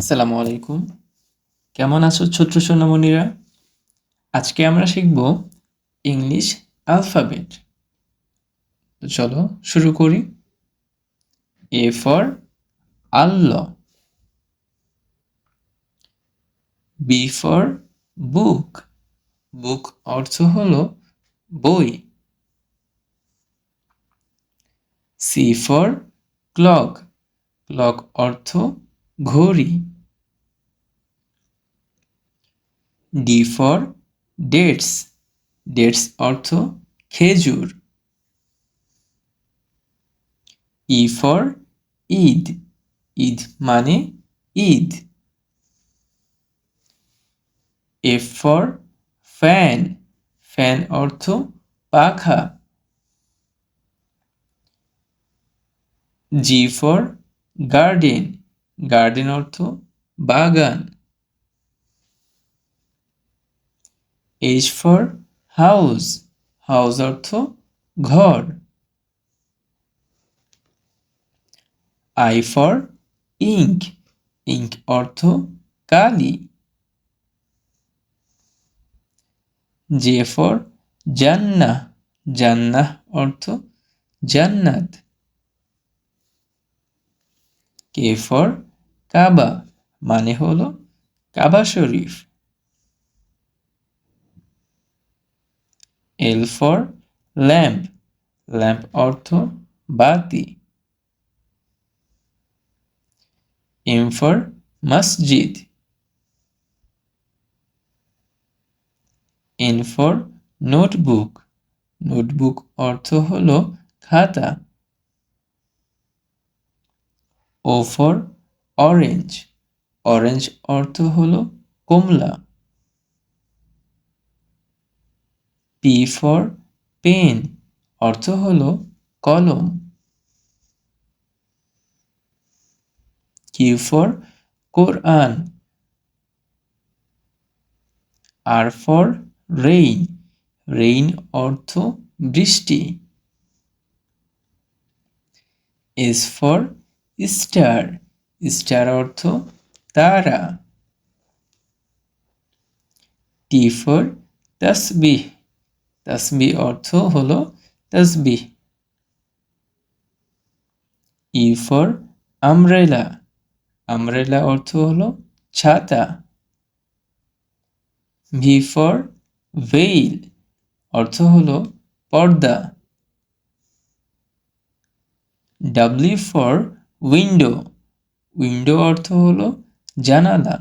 আসসালামু আলাইকুম। কেমন আছো ছোট্ট সোনামণিরা? আজকে আমরা শিখব ইংলিশ অ্যালফাবেট। তো চলো শুরু করি। A for Allah, B for book, book অর্থ হলো বই। সি ফর ক্লক, ক্লক অর্থ ঘড়ি। ডি ফর ডেটস, ডেটস অর্থ খেজুর। ই ফর ঈদ, ঈদ মানে Eid. F for fan, fan অর্থ পাখা। জি ফর গার্ডেন, গার্ডেন অর্থ বাগান। এইচ ফর হাউস, হাউস অর্থ ঘর। আই ফর ইঙ্ক, ইঙ্ক অর্থ কালি। জে ফর জান্নাহ, জান্নাহ অর্থ জান্নাত। কে ফর কাবা, মানে হলো কাবা শরীফ। এল ফর ল্যাম্প, ল্যাম্প অর্থ বাতি। এম ফর মসজিদ। এন ফর নোটবুক, নোটবুক অর্থ হলো খাতা। ও ফর অরেঞ্জ, অরেঞ্জ অর্থ হলো কমলা। পি ফর পেন, অর্থ হলো কলম। Q for Quran. R for rain, rain অর্থ বৃষ্টি। এস ফর স্টার, স্টার অর্থ তারা। টি ফর তাসবিহ, তাসবিহ অর্থ হলো তাসবিহ। ই ফর আমব্রেলা, আমব্রেলা অর্থ হলো ছাতা। ভি ফর ভেইল, অর্থ হলো পর্দা। ডাব্লিউ ফর উইন্ডো, উইন্ডো অর্থ হলো জানালা।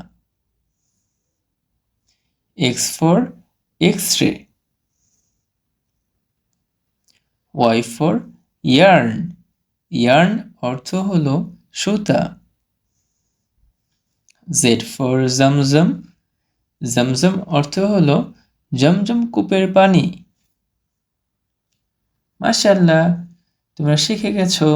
X for X ray. Y for yarn, yarn অর্থ হলো সুতা। জেড ফর জমজম, জমজম অর্থ হলো জমজম কূপের পানি। মাশাআল্লাহ, তোমরা শিখে গেছো।